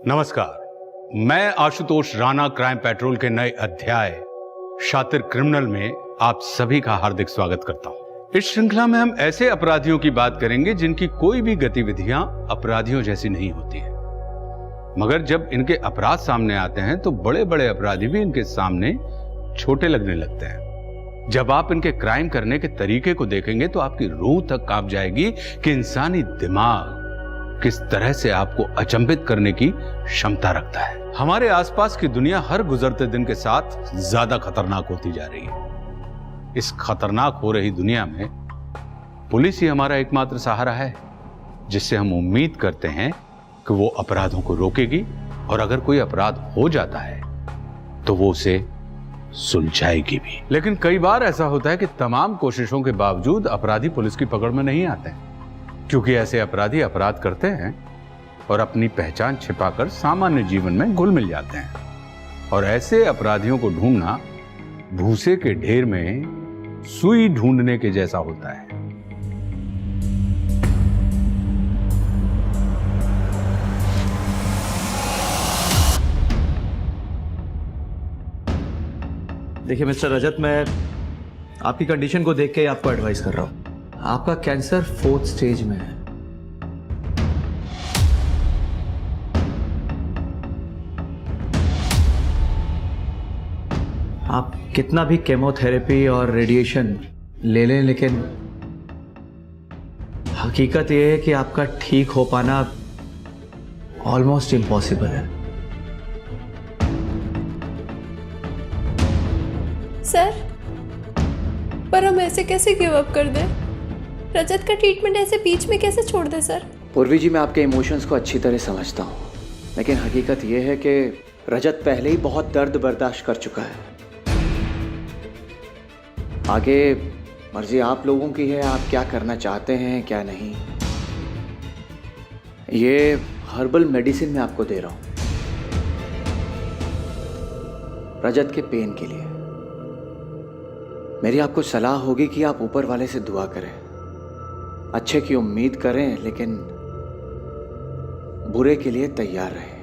नमस्कार, मैं Ashutosh Rana crime petrol के नए अध्याय शातिर क्रिमिनल में आप सभी का हार्दिक स्वागत करता हूं। इस श्रृंखला में हम ऐसे अपराधियों की बात करेंगे जिनकी कोई भी गतिविधियां अपराधियों जैसी नहीं होती है, मगर जब इनके अपराध सामने आते हैं तो बड़े बड़े अपराधी भी इनके सामने छोटे लगने लगते हैं। जब आप इनके क्राइम करने के तरीके को देखेंगे तो आपकी रूह तक कांप जाएगी कि इंसानी दिमाग किस तरह से आपको अचंभित करने की क्षमता रखता है। हमारे आसपास की दुनिया हर गुजरते दिन के साथ ज्यादा खतरनाक होती जा रही है। इस खतरनाक हो रही दुनिया में पुलिस ही हमारा एकमात्र सहारा है, जिससे हम उम्मीद करते हैं कि वो अपराधों को रोकेगी और अगर कोई अपराध हो जाता है तो वो उसे सुलझाएगी भी। लेकिन कई बार ऐसा होता है कि तमाम कोशिशों के बावजूद अपराधी पुलिस की पकड़ में नहीं आते, क्योंकि ऐसे अपराधी अपराध करते हैं और अपनी पहचान छिपाकर सामान्य जीवन में घुल मिल जाते हैं। और ऐसे अपराधियों को ढूंढना भूसे के ढेर में सुई ढूंढने के जैसा होता है। देखिए मिस्टर रजत, मैं आपकी कंडीशन को देख के आपको एडवाइस कर रहा हूं। आपका कैंसर 4th स्टेज में है। आप कितना भी केमोथेरेपी और रेडिएशन ले लें, लेकिन हकीकत यह है कि आपका ठीक हो पाना ऑलमोस्ट इम्पॉसिबल है। सर, पर हम ऐसे कैसे गिव अप कर दें? रजत का ट्रीटमेंट ऐसे बीच में कैसे छोड़ दें सर? पूर्वी जी, मैं आपके इमोशंस को अच्छी तरह समझता हूँ, लेकिन हकीकत यह है कि रजत पहले ही बहुत दर्द बर्दाश्त कर चुका है। आगे मर्जी आप लोगों की है, आप क्या करना चाहते हैं क्या नहीं। ये हर्बल मेडिसिन मैं आपको दे रहा हूँ रजत के पेन के लिए। मेरी आपको सलाह होगी कि आप ऊपर वाले से दुआ करें, अच्छे की उम्मीद करें, लेकिन बुरे के लिए तैयार रहें।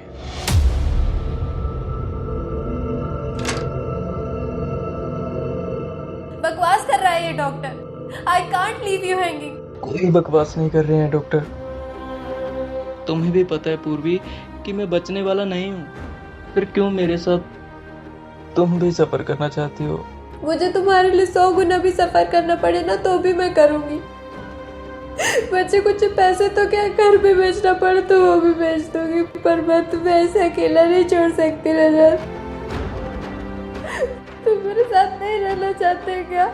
बकवास कर रहा है ये doctor. I can't leave you hanging. कोई बकवास नहीं कर रहे हैं डॉक्टर। तुम्हें भी पता है पूर्वी कि मैं बचने वाला नहीं हूँ, फिर क्यों मेरे साथ तुम भी सफर करना चाहती हो? मुझे तुम्हारे लिए 100 गुना भी सफर करना पड़े ना तो भी मैं करूंगी। बच्चे कुछ पैसे तो क्या घर पे बेचना पड़े तो वो भी बेच दूंगी, पर मैं तुम्हें ऐसे अकेला नहीं छोड़ सकती रजत। तुम मेरे साथ नहीं रहना चाहते क्या?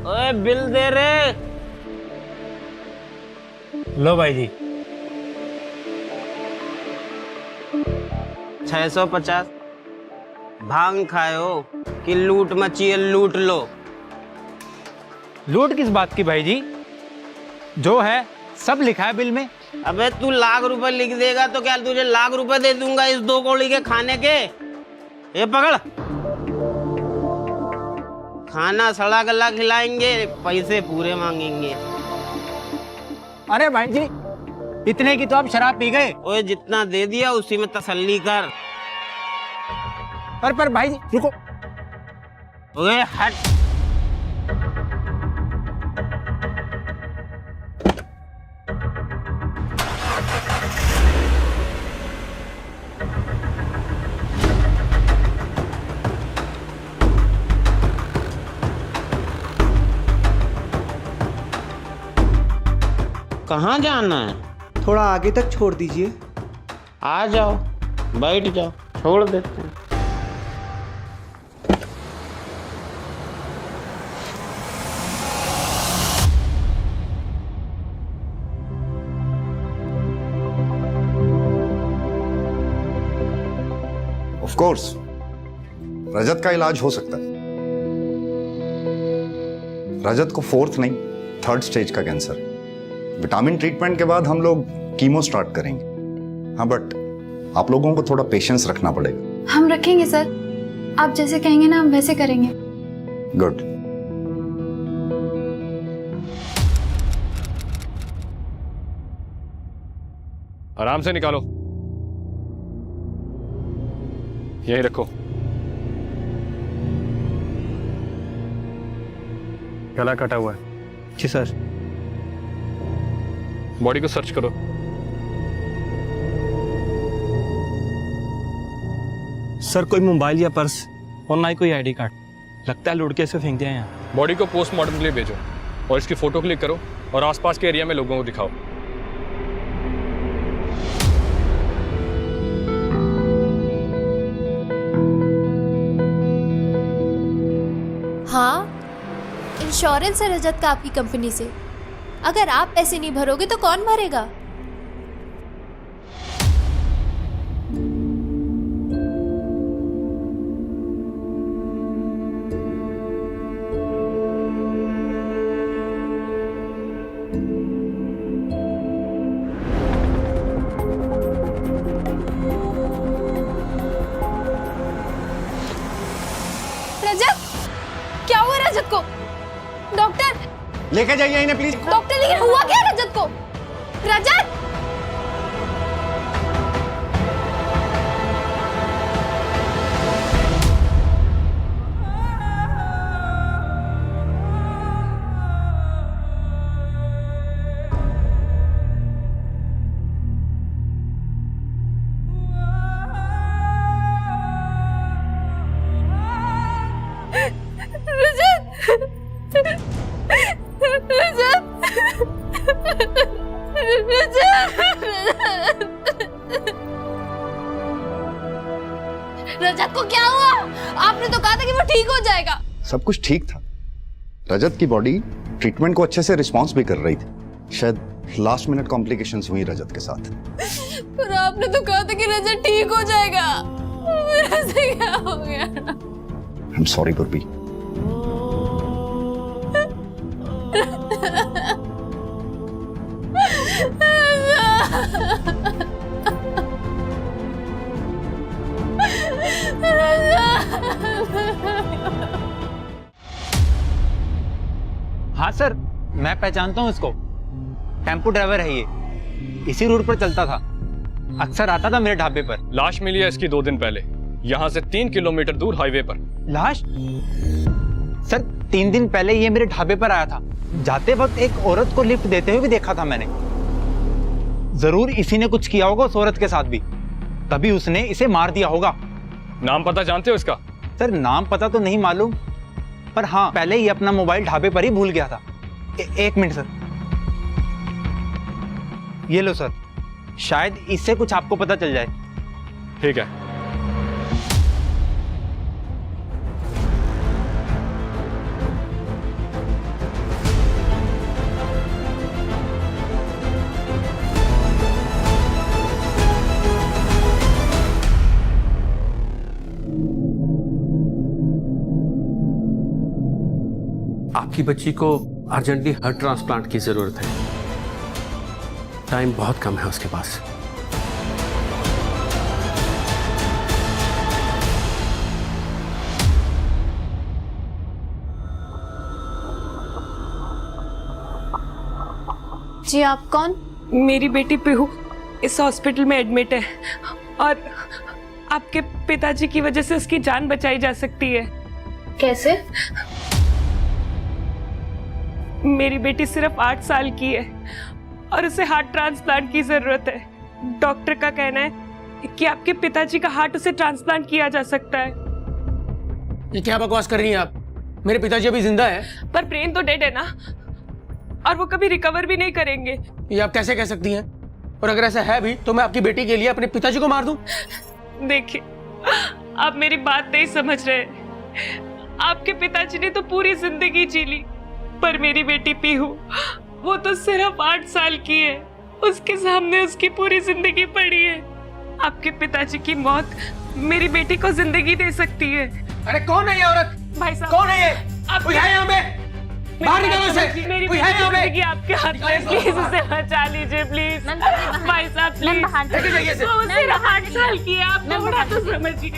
ओए बिल दे रे। लो भाई जी 650। भांग खाए हो कि लूट मची है, लूट लो। लूट किस बात की भाई जी? जो है सब लिखा है बिल में। अबे तू लाख रुपए लिख देगा तो क्या तुझे लाख रुपए दे दूंगा इस 2 कौड़ी के खाने के? ये पकड़, खाना सड़ा गला खिलाएंगे, पैसे पूरे मांगेंगे। अरे भाई जी, इतने की तो आप शराब पी गए। ओए जितना दे दिया उसी में तसल्ली कर। पर भाई जी रुको। ओए हट। कहाँ जाना है? थोड़ा आगे तक छोड़ दीजिए। आ जाओ, बैठ जाओ, छोड़ देते हैं। ऑफ कोर्स रजत का इलाज हो सकता है। रजत को 4th नहीं 3rd स्टेज का कैंसर। विटामिन ट्रीटमेंट के बाद हम लोग कीमो स्टार्ट करेंगे। हाँ, बट आप लोगों को थोड़ा पेशेंस रखना पड़ेगा। हम रखेंगे सर, आप जैसे कहेंगे ना हम वैसे करेंगे। गुड। आराम से निकालो। यही रखो। गला कटा हुआ है। जी सर। बॉडी को सर्च करो। सर कोई मोबाइल या पर्स और ना ही कोई आईडी कार्ड, लगता है लुढ़के से फेंक दिया यहाँ। बॉडी को पोस्टमार्टम के लिए भेजो और इसकी फोटो क्लिक करो और आसपास के एरिया में लोगों को दिखाओ। हाँ, इंश्योरेंस है रजत का आपकी कंपनी से। अगर आप पैसे नहीं भरोगे तो कौन भरेगा? रजत, क्या हुआ रजत को? डॉक्टर लेके जाइए इन्हें प्लीज। डॉक्टर, लेकिन हुआ क्या रजत को? रजत! रजत को क्या हुआ? आपने तो कहा था कि वो ठीक हो जाएगा। सब कुछ ठीक था। रजत की बॉडी ट्रीटमेंट को अच्छे से रिस्पॉन्स भी कर रही थी। शायद लास्ट मिनट कॉम्प्लिकेशंस हुई रजत के साथ। पर आपने तो कहा था कि रजत ठीक हो जाएगा। मेरे से क्या हो गया? I am sorry Gurbi. हाँ सर, मैं पहचानता हूँ इसको। टेम्पो ड्राइवर है ये, इसी रूट पर चलता था, अक्सर आता था मेरे ढाबे पर। लाश मिली है इसकी 2 दिन पहले, यहाँ से 3 किलोमीटर दूर हाईवे पर। लाश? सर 3 दिन पहले ये मेरे ढाबे पर आया था। जाते वक्त एक औरत को लिफ्ट देते हुए भी देखा था मैंने। जरूर इसी ने कुछ किया होगा उस औरत के साथ भी, तभी उसने इसे मार दिया होगा। नाम पता जानते हो इसका? सर नाम पता तो नहीं मालूम, पर हाँ पहले ही अपना मोबाइल ढाबे पर ही भूल गया था। एक मिनट सर, ये लो सर, शायद इससे कुछ आपको पता चल जाए। ठीक है। आपकी बच्ची को अर्जेंटली हार्ट ट्रांसप्लांट की जरूरत है। टाइम बहुत कम है उसके पास। जी आप कौन? मेरी बेटी पीहू इस हॉस्पिटल में एडमिट है और आपके पिताजी की वजह से उसकी जान बचाई जा सकती है। कैसे? मेरी बेटी सिर्फ 8 साल की है और उसे हार्ट ट्रांसप्लांट की जरूरत है। डॉक्टर का कहना है कि आपके पिताजी का हार्ट उसे ट्रांसप्लांट किया जा सकता है। ये क्या बकवास कर रही हैं आप? मेरे पिताजी अभी जिंदा है। पर ब्रेन तो डेड है ना, और वो कभी रिकवर भी नहीं करेंगे। ये आप कैसे कह सकती हैं? और अगर ऐसा है भी तो मैं आपकी बेटी के लिए अपने पिताजी को मार दूं? देखिए, आप मेरी बात नहीं समझ रहे। आपके पिताजी ने तो पूरी जिंदगी जी ली, पर मेरी बेटी पीहू, वो तो सिर्फ 8 साल की है। उसके सामने उसकी पूरी जिंदगी पड़ी है। आपके पिताजी की मौत मेरी बेटी को जिंदगी दे सकती है। अरे कौन है ये औरत? भाई साहब, कौन है ये? कोई है यहाँ पे? बाहर निकलो इसे। मेरी कोई है यहाँ पे? जिंदगी आपके हाथ में, प्लीज उसे बचा लीजिए प्लीज। भाई साहब प्लीज, वो सिर्फ 8 साल की है, आप थोड़ा तो समझिए।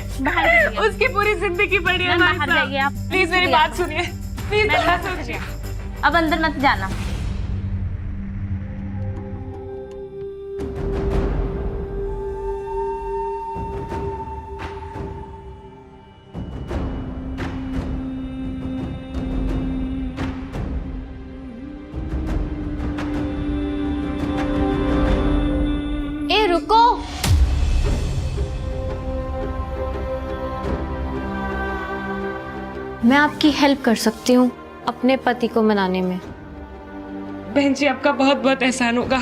उसकी पूरी जिंदगी पड़ी है। भाई साहब प्लीज मेरी बात सुनिए, प्लीज थोड़ा सोचिए। अब अंदर मत जाना। रुको। मैं आपकी हेल्प कर सकती हूँ अपने पति को मनाने में। बहन जी आपका बहुत बहुत एहसान होगा,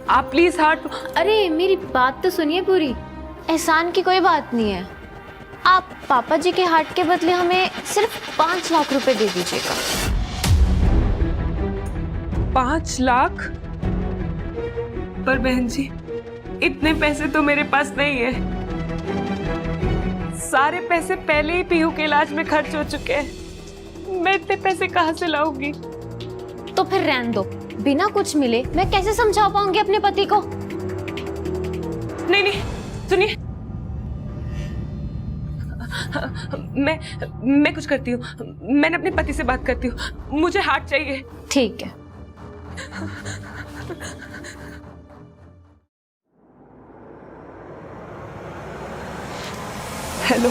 आप प्लीज हार्ट। अरे मेरी बात तो सुनिए पूरी। एहसान की कोई बात नहीं है। आप पापा जी के हार्ट के बदले हमें सिर्फ 5 लाख रुपए दे दीजिएगा। 5 लाख? पर बहन जी इतने पैसे तो मेरे पास नहीं है। सारे पैसे पहले ही पीहू के इलाज में खर्च हो चुके हैं। मैं इतने पैसे कहाँ से लाऊंगी? तो फिर रहने दो। बिना कुछ मिले मैं कैसे समझा पाऊंगी अपने पति को? नहीं नहीं सुनिए, मैं कुछ करती हूँ। मैंने अपने पति से बात करती हूँ। मुझे हार्ट चाहिए। ठीक है। हेलो।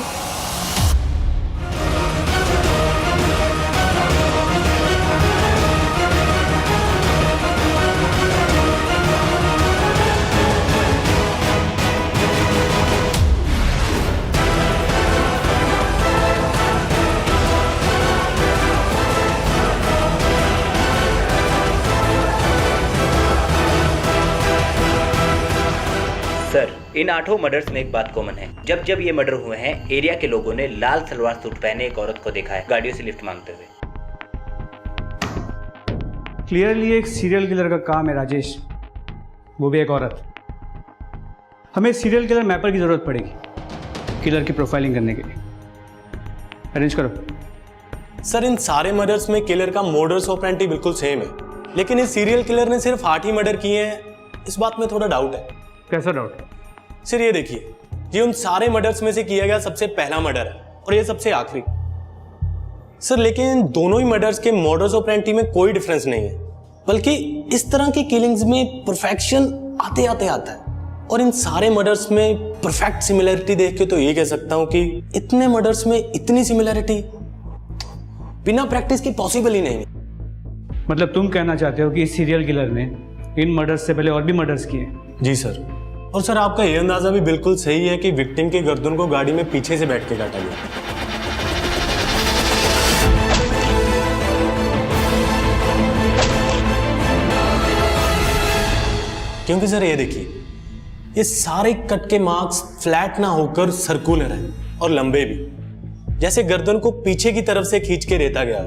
सर, इन 8 मर्डर्स में एक बात कॉमन है। जब जब ये मर्डर हुए हैं, एरिया के लोगों ने लाल सलवार सूट पहने एक औरत को देखा है गाड़ियों से लिफ्ट मांगते हुए। क्लियरली एक सीरियल किलर का काम है राजेश, वो भी एक औरत। हमें सीरियल किलर मैपर की जरूरत पड़ेगी किलर की प्रोफाइलिंग करने के लिए। अरेंज करो। सर, इन सारे मर्डर्स में किलर का मोडस ऑपरेंडी बिल्कुल सेम है, लेकिन इस सीरियल किलर ने सिर्फ 8 ही मर्डर किए हैं। इस बात में थोड़ा डाउट है। कैसा डाउट? सर ये देखिए, ये उन सारे मर्डर्स में से किया गया सबसे पहला मर्डर है और ये सबसे आखिरी। सर लेकिन दोनों ही मर्डर्स के मोडस ऑपरेंडी में कोई डिफरेंस नहीं है, बल्कि इस तरह की किलिंग्स में परफेक्शन आते आते आता है। और इन सारे मर्डर्स में परफेक्ट सिमिलरिटी देख के तो ये कह सकता हूं कि इतने मर्डर्स में इतनी सिमिलरिटी बिना प्रैक्टिस के पॉसिबल ही नहीं। मतलब तुम कहना चाहते हो कि इस सीरियल किलर ने इन मर्डर्स से पहले और भी मर्डर्स किए? जी सर। और सर आपका ये अंदाजा भी बिल्कुल सही है कि विक्टिम की गर्दन को गाड़ी में पीछे से बैठ के काटा गया। क्योंकि सर ये देखिए, ये सारे कट के मार्क्स फ्लैट ना होकर सर्कुलर हैं और लंबे भी, जैसे गर्दन को पीछे की तरफ से खींच के रेता गया।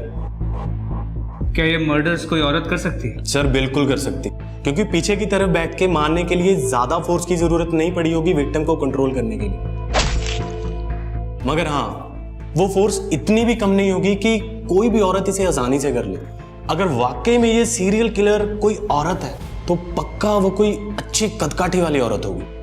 क्या ये मर्डर्स कोई औरत कर सकती है? सर बिल्कुल कर सकती, क्योंकि पीछे की तरफ बैठ के मारने के लिए ज्यादा फोर्स की जरूरत नहीं पड़ी होगी विक्टिम को कंट्रोल करने के लिए। मगर हाँ, वो फोर्स इतनी भी कम नहीं होगी कि कोई भी औरत इसे आसानी से कर ले। अगर वाकई में ये सीरियल किलर कोई औरत है तो पक्का वो कोई अच्छी कदकाठी वाली औरत होगी।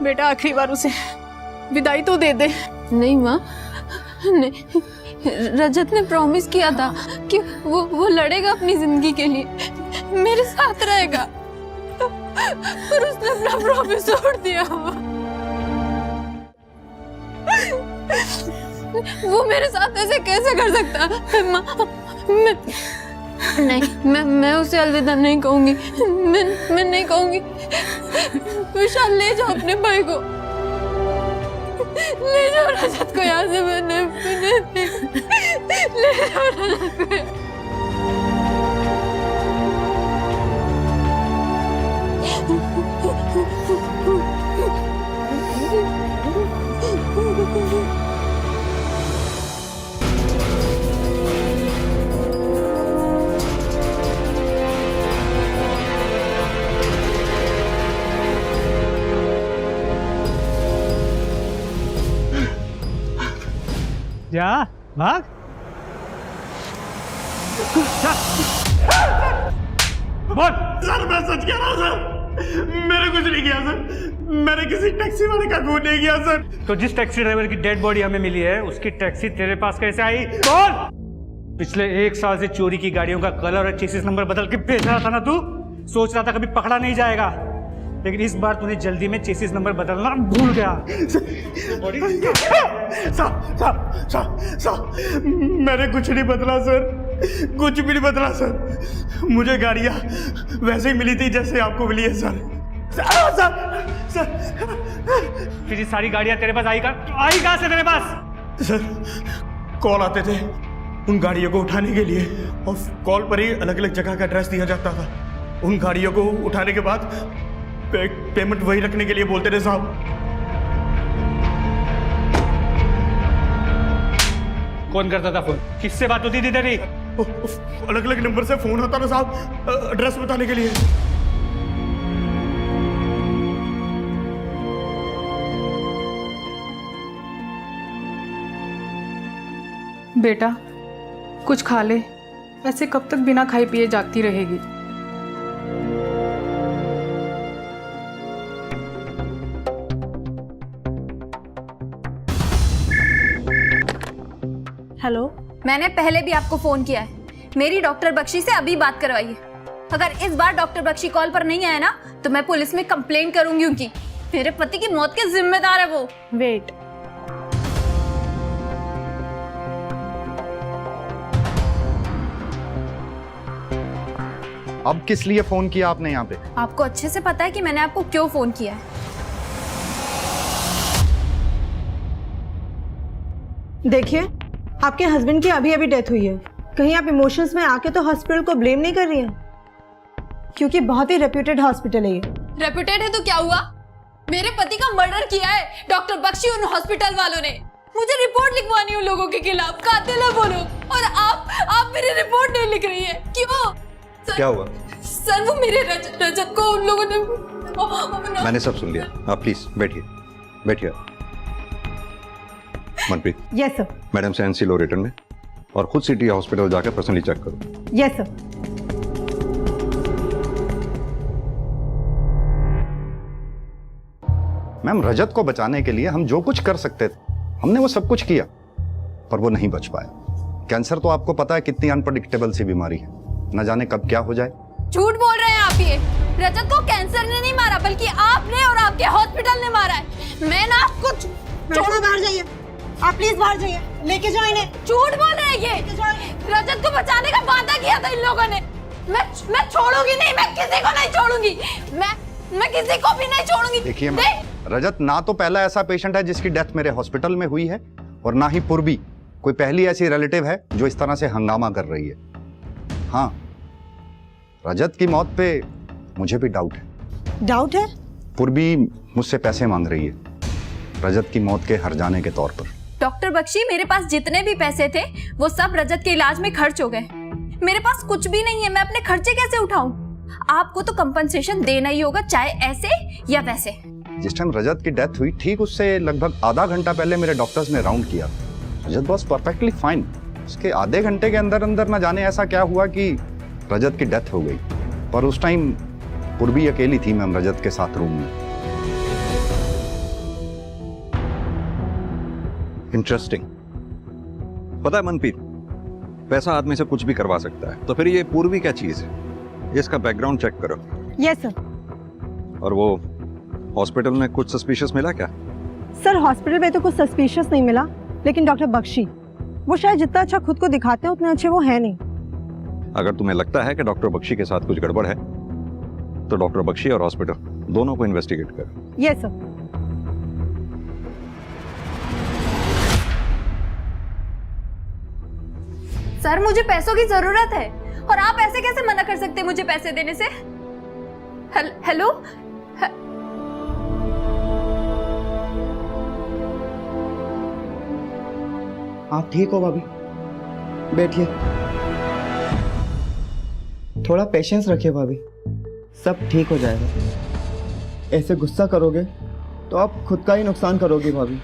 बेटा आखिरी बार उसे विदाई तो दे दे। नहीं माँ, नहीं। रजत ने प्रॉमिस किया था कि वो लड़ेगा अपनी जिंदगी के लिए, मेरे साथ रहेगा, पर उसने अपना प्रॉमिस तोड़ दिया। वो मेरे साथ ऐसे कैसे कर सकता है? माँ, मैं उसे अलविदा नहीं कहूंगी। मैं नहीं कहूंगी। विशाल ले जाओ अपने भाई को, ले जाओ रजत को यहाँ से। मैंने ले जाओ रजत को। जा भाग। बोल। सर मैं सच कह रहा हूँ सर, मैंने कुछ नहीं किया सर, मैंने किसी टैक्सी वाले का खून नहीं किया सर। तो जिस टैक्सी ड्राइवर की डेड बॉडी हमें मिली है उसकी टैक्सी तेरे पास कैसे आई? बोल। पिछले 1 साल से चोरी की गाड़ियों का कलर और चेसिस नंबर बदल के बेच रहा था ना तू? सोच रहा था कभी पकड़ा नहीं जाएगा, लेकिन इस बार तूने जल्दी में चेसिस नंबर बदलना भूल गया। साहब मैंने कुछ नहीं बदला सर, कुछ भी नहीं बदला सर, मुझे गाड़ियाँ वैसे ही मिली थी जैसे आपको मिली है सर। फिर ये सारी गाड़ियाँ तेरे पास आई कहाँ से तेरे पास? सर कॉल आते थे उन गाड़ियों को उठाने के लिए, और कॉल पर ही अलग अलग जगह का एड्रेस दिया जाता था। उन गाड़ियों को उठाने के बाद पेमेंट वही रखने के लिए बोलते थे साहब। कौन करता था फोन? किससे बात होती थी तेरी? अलग अलग नंबर से फोन आता था साहब, एड्रेस बताने के लिए। बेटा कुछ खा ले, ऐसे कब तक बिना खाए पिए जागती रहेगी? हेलो, मैंने पहले भी आपको फोन किया है, मेरी डॉक्टर बख्शी से अभी बात करवाइए। अगर इस बार डॉक्टर बख्शी कॉल पर नहीं आया ना तो मैं पुलिस में कंप्लेंट करूंगी उनकी। मेरे पति की मौत के जिम्मेदार है वो। वेट, अब किस लिए फोन किया आपने यहाँ पे? आपको अच्छे से पता है कि मैंने आपको क्यों फोन किया है। देखिए, आपके हस्बैंड की अभी अभी डेथ हुई है, कहीं आप इमोशंस में आके तो हॉस्पिटल को ब्लेम नहीं कर रही हैं? क्योंकि बहुत ही रेप्यूटेड हॉस्पिटल है ये। रेप्यूटेड है तो क्या हुआ? मेरे पति का मर्डर किया है डॉक्टर बख्शी उन हॉस्पिटल वालों ने। मुझे रिपोर्ट लिखवानी उन लोगों के खिलाफ, कातिल है वो लोग, और आप मेरी रिपोर्ट नहीं लिख रही है, क्यों? क्या हुआ? सर वो मेरे रजत को उन लोगों ने। मैंने सब सुन लिया, आप प्लीज बैठिए बैठिए। मनप्रीत। Yes sir. मैडम से एनसी लो रिटर्न में, और खुद सिटी हॉस्पिटल जाकर पर्सनली चेक करो। Yes sir. मैम, रजत को बचाने के लिए हम जो कुछ कर सकते थे हमने वो सब कुछ किया, पर वो नहीं बच पाया। कैंसर तो आपको पता है कितनी अनप्रेडिक्टेबल सी बीमारी है, न जाने कब क्या हो जाए। झूठ बोल रहे हैं आप। ये रजत को कैंसर ने नहीं मारा, बल्कि आपने और आपके हॉस्पिटल ने मारा है। मैं ना कुछ छोड़ो, बाहर जाइए आप, प्लीज बाहर जाइए, लेके जाओ इन्हें। झूठ बोल रहे हैं ये। रजत को बचाने का वादा किया था इन लोगों ने। मैं छोड़ूंगी नहीं, मैं किसी को नहीं छोड़ूंगी, मैं किसी को भी नहीं छोड़ूंगी। देखिए रजत ना तो पहला ऐसा पेशेंट है जिसकी डेथ मेरे हॉस्पिटल में हुई है, और ना ही पूर्वी कोई पहली ऐसी रिलेटिव है जो इस तरह से हंगामा कर रही है। हाँ, रजत की मौत पे मुझे भी डाउट है। डाउट है? पूर्वी मुझसे पैसे मांग रही है रजत की मौत के हर जाने के तौर पर। डॉक्टर बख्शी, मेरे पास जितने भी पैसे थे वो सब रजत के इलाज में खर्च हो गए। मेरे पास कुछ भी नहीं है, मैं अपने खर्चे कैसे उठाऊं? आपको तो कंपनसेशन देना ही होगा, चाहे ऐसे या वैसे। जिस टाइम रजत की डेथ हुई ठीक उससे लगभग आधा घंटा पहले मेरे डॉक्टर्स ने राउंड किया। रजत वाज परफेक्टली फाइन। उसके आधे घंटे के अंदर अंदर न जाने ऐसा क्या हुआ कि रजत की डेथ हो गई, पर उस टाइम पूर्वी अकेली थी मैम रजत के साथ रूम में। इंटरेस्टिंग। पता है मनप्रीत, पैसा आदमी से कुछ भी करवा सकता है, तो फिर ये पूर्वी क्या चीज है? इसका बैकग्राउंड चेक करो। Yes sir. और वो हॉस्पिटल में कुछ सस्पिशियस मिला क्या? सर हॉस्पिटल में तो कुछ सस्पिशियस नहीं मिला, लेकिन डॉक्टर बख्शी, वो शायद जितना अच्छा खुद को दिखाते हैं उतने अच्छे वो है नहीं। अगर तुम्हें लगता है कि डॉक्टर बख्शी के साथ कुछ गड़बड़ है तो डॉक्टर बख्शी और हॉस्पिटल दोनों को इन्वेस्टिगेट करो। Yes sir. सर मुझे पैसों की जरूरत है, और आप ऐसे कैसे मना कर सकते हैं मुझे पैसे देने से? हेलो, आप ठीक हो भाभी? बैठिए, थोड़ा पेशेंस रखिए भाभी, सब ठीक हो जाएगा। ऐसे गुस्सा करोगे तो आप खुद का ही नुकसान करोगे भाभी।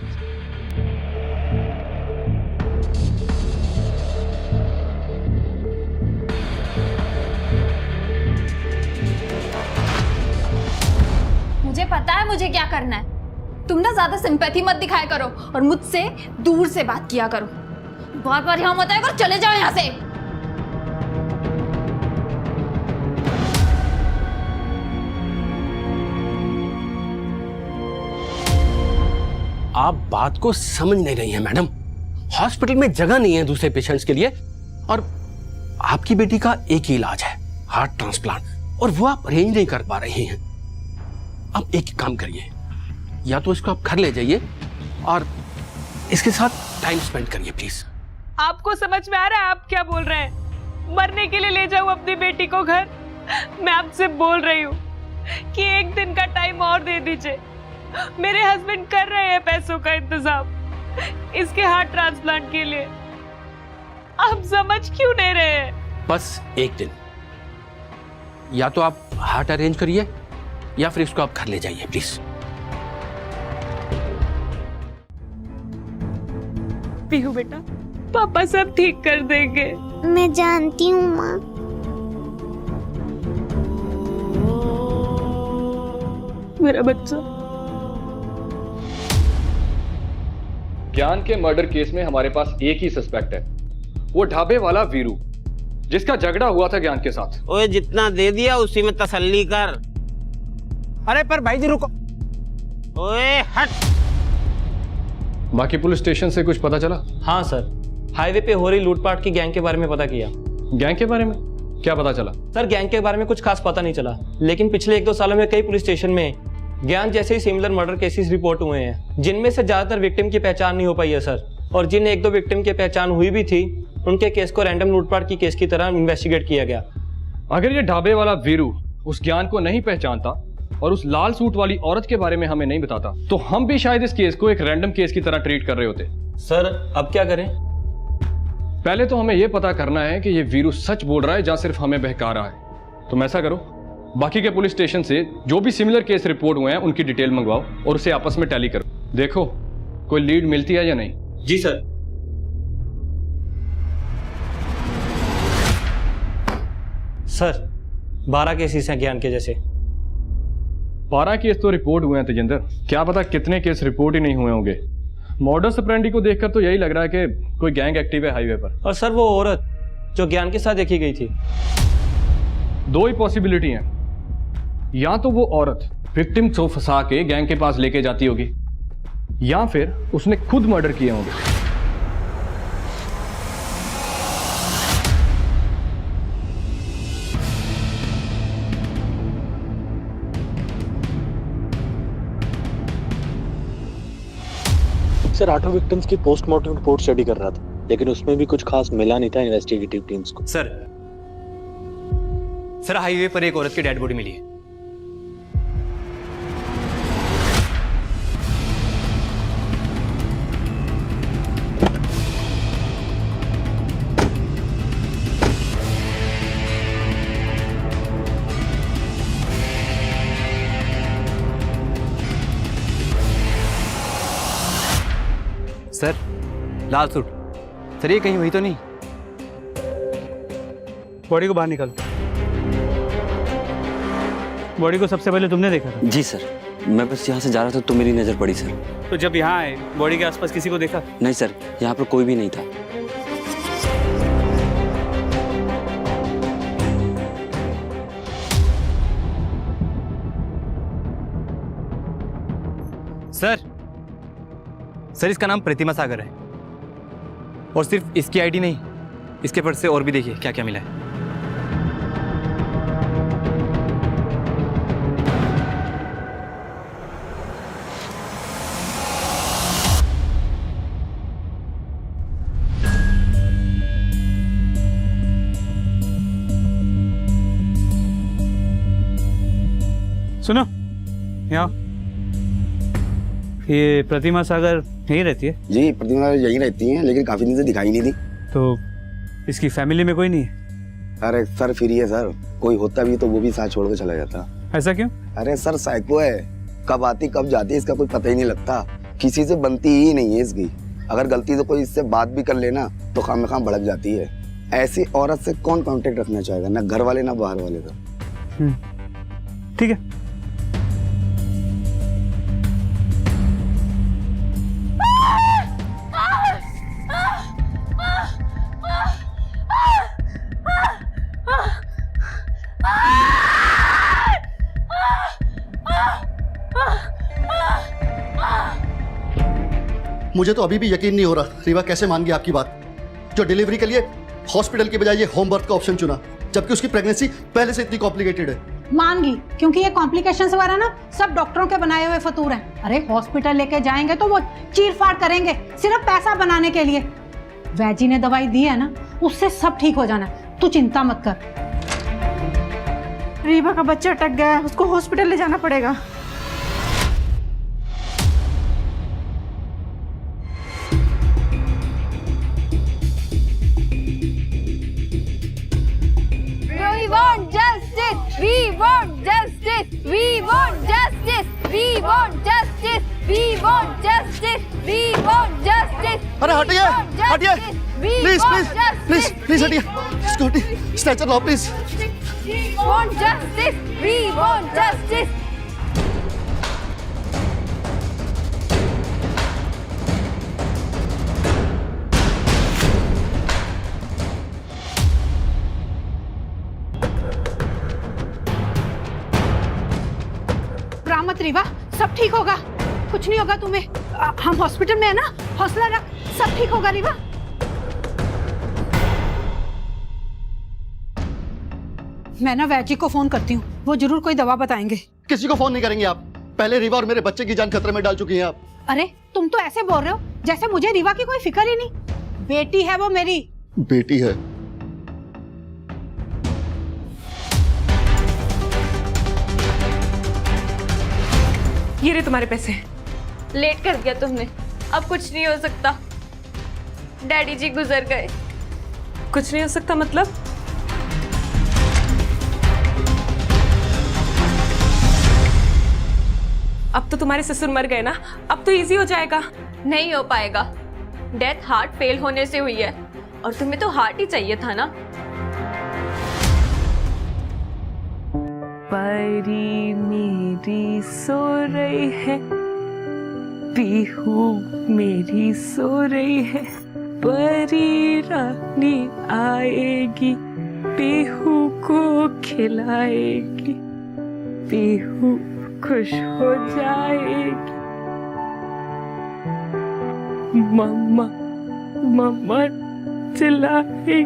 मुझे पता है मुझे क्या करना है। तुम ना ज्यादा सिंपैथी मत दिखाया करो और मुझसे दूर से बात किया करो। बार बार यहाँ मत आया करो, चले जाओ यहाँ से। आप बात को समझ नहीं रही हैं मैडम। हॉस्पिटल में जगह नहीं है दूसरे पेशेंट्स के लिए, और आपकी बेटी का एक ही इलाज है, हार्ट ट्रांसप्लांट, और वो आप अरेंज नहीं कर पा रही हैं। आप एक काम करिए, या तो इसको आप घर ले जाइए और इसके साथ टाइम स्पेंड करिए प्लीज। आपको समझ में आ रहा है आप क्या बोल रहे हैं? मरने के लिए ले जाऊं अपनी बेटी को घर? मैं आपसे बोल रही हूँ कि एक दिन का टाइम और दे दीजिए। मेरे हस्बैंड कर रहे हैं पैसों का इंतजाम इसके हार्ट ट्रांसप्लांट के लिए। आप समझ क्यों नहीं रहे हैं? बस एक दिन, या तो आप हार्ट अरेंज करिए या फिर इसको आप घर ले जाइए प्लीज। पीहू बेटा, पापा सब ठीक कर देंगे। मैं जानती हूँ माँ। मेरा बच्चा। ज्ञान के मर्डर केस में हमारे पास एक ही सस्पेक्ट है, वो ढाबे वाला वीरू, जिसका झगड़ा हुआ था ज्ञान के साथ। ओए जितना दे दिया उसी में तसल्ली कर। अरे पर भाई जी रुको। ओए हट। बाकी पुलिस स्टेशन से कुछ पता चला? हाँ सर, हाईवे पे हो रही लूटपाट की गैंग के बारे में पता किया। गैंग के बारे में क्या पता चला? सर गैंग के बारे में कुछ खास पता नहीं चला, लेकिन पिछले 1-2 सालों में कई पुलिस स्टेशन में ज्ञान जैसे ही सिमिलर मर्डर केसेस रिपोर्ट हुए हैं, जिनमें से ज्यादातर विक्टिम की पहचान नहीं हो पाई है सर। और जिन 1-2 विक्टिम की पहचान हुई भी थी, उनके केस को रैंडम लूटपाट की केस की तरह इन्वेस्टिगेट किया गया। अगर ये ढाबे वाला वीरू उस ज्ञान को नहीं पहचानता और उस लाल सूट वाली औरत के बारे में हमें नहीं बताता, तो हम भी शायद इस केस को एक रैंडम केस की तरह ट्रीट कर रहे होते। सर अब क्या करें? पहले तो हमें यह पता करना है कि ये वीरू सच बोल रहा है या सिर्फ हमें बहका रहा है। तुम ऐसा करो, बाकी के पुलिस स्टेशन से जो भी सिमिलर केस रिपोर्ट हुए हैं उनकी डिटेल मंगवाओ और उसे आपस में टैली करो। देखो कोई लीड मिलती है या नहीं। जी सर। सर 12 केसेस हैं ज्ञान के जैसे। 12 केस तो रिपोर्ट हुए हैं तेजिंदर, क्या पता कितने केस रिपोर्ट ही नहीं हुए होंगे। मॉडस ऑपरेंडी को देखकर तो यही लग रहा है कि कोई गैंग एक्टिव है हाईवे पर। और सर वो औरत जो ज्ञान के साथ देखी गई थी? 2 ही पॉसिबिलिटी हैं, या तो वो औरत विक्टिम को फंसा के गैंग के पास लेके जाती होगी, या फिर उसने खुद मर्डर किए होंगे। सर 8 विक्टिम्स की पोस्टमार्टम रिपोर्ट स्टडी कर रहा था, लेकिन उसमें भी कुछ खास मिला नहीं था इन्वेस्टिगेटिव टीम्स को। सर हाईवे पर एक औरत की डेड बॉडी मिली है। सर लाल सूट, सर ये कहीं हुई तो नहीं? बॉडी को बाहर निकाल। बॉडी को सबसे पहले तुमने देखा था? जी सर, मैं बस यहाँ से जा रहा था तो मेरी नजर पड़ी सर। तो जब यहाँ आए बॉडी के आसपास किसी को देखा? नहीं सर, यहाँ पर कोई भी नहीं था। सर इसका नाम प्रतिमा सागर है, और सिर्फ इसकी आईडी नहीं, इसके पर्स से और भी देखिए क्या क्या मिला है। सुनो यहाँ, ये प्रतिमा सागर यहीं रहती है? जी प्रतिमा यहीं रहती हैं, लेकिन काफी दिन से दिखाई नहीं दी। तो इसकी फैमिली में कोई नहीं है? अरे सर फिर ये सर, कोई होता भी तो वो भी साथ छोड़ के चला जाता। ऐसा क्यों? अरे सर साइको है, कब आती कब जाती है इसका कोई पता ही नहीं लगता। किसी से बनती ही नहीं है इसकी, अगर गलती से कोई इससे बात भी कर लेना तो खाम भड़क जाती है। ऐसी औरत से कौन कांटेक्ट रखना चाहेगा, ना घर वाले ना बाहर वाले का। ठीक है। मुझे तो अभी भी यकीन नहीं हो रहा रीवा कैसे मान गई आपकी बात, जो डिलीवरी के लिए हॉस्पिटल के बजाय ये होम बर्थ का ऑप्शन चुना, जबकि उसकी प्रेगनेंसी पहले से इतनी कॉम्प्लिकेटेड है। मान गई, क्योंकि ये कॉम्प्लिकेशंस वगैरह ना सब डॉक्टरों के बनाए हुए फतूर हैं। अरे हॉस्पिटल लेके जाएंगे तो वो चीर फाड़ करेंगे सिर्फ पैसा बनाने के लिए। वैजी ने दवाई दी है ना, उससे सब ठीक हो जाना, तू चिंता मत कर। रीवा का बच्चा अटक गया है, उसको हॉस्पिटल ले जाना पड़ेगा। We want justice. We want justice. We want justice. We want justice. We want justice. We want justice. अरे हटिए, हटिए, प्लीज प्लीज प्लीज प्लीज हटिए, सिक्योरिटी स्ट्रेचर लाओ please. We want justice. We want justice. मत रीवा, सब ठीक होगा, कुछ नहीं होगा तुम्हें। हम हॉस्पिटल में है ना, हौसला रख, सब ठीक होगा रीवा। मैं ना वैजी को फोन करती हूँ, वो जरूर कोई दवा बताएंगे। किसी को फोन नहीं करेंगे आप, पहले रीवा और मेरे बच्चे की जान खतरे में डाल चुकी हैं आप। अरे तुम तो ऐसे बोल रहे हो जैसे मुझे रीवा की कोई फिक्र ही नहीं। बेटी है वो मेरी। बेटी है? ये रहे तुम्हारे पैसे। लेट कर दिया तुमने, अब कुछ नहीं हो सकता। डैडी जी गुजर गए। कुछ नहीं हो सकता मतलब? अब तो तुम्हारे ससुर मर गए ना, अब तो इजी हो जाएगा। नहीं हो पाएगा, डेथ हार्ट फेल होने से हुई है और तुम्हें तो हार्ट ही चाहिए था ना। परी मेरी सो रही है, पीहू मेरी सो रही है, परी रानी आएगी, पीहू को खिलाएगी, पीहू खुश हो जाएगी। मम्मा मम्मा चिल्लाएगी,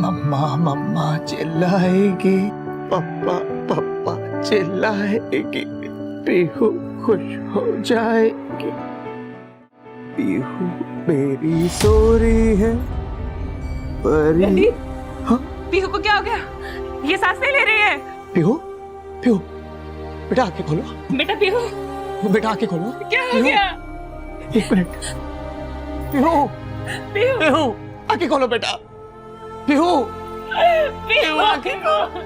मम्मा मम्मा चिल्लाएगी, पापा पापा चिल्लाएगी, पीहू खुश हो जाएगी, पीहू मेरी सो रही है, परी। हाँ? पीहू को क्या हो गया? ये सांस नहीं ले रही है। पीहू पीहू बेटा आंखें खोलो। बेटा पीहू, बेटा आंखें खोलो। क्या हो गया? एक मिनट। पीहू पीहू पीहू आंखें खोलो बेटा। पीहू पीहू आंखें खोलो।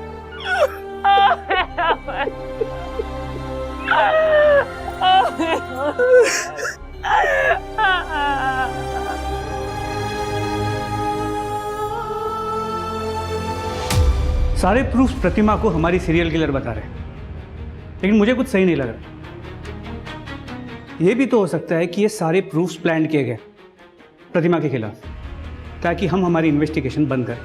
सारे प्रूफ प्रतिमा को हमारी सीरियल किलर बता रहे हैं, लेकिन मुझे कुछ सही नहीं लग रहा। यह भी तो हो सकता है कि ये सारे प्रूफ्स प्लान किए गए प्रतिमा के खिलाफ, ताकि हम हमारी इन्वेस्टिगेशन बंद करें।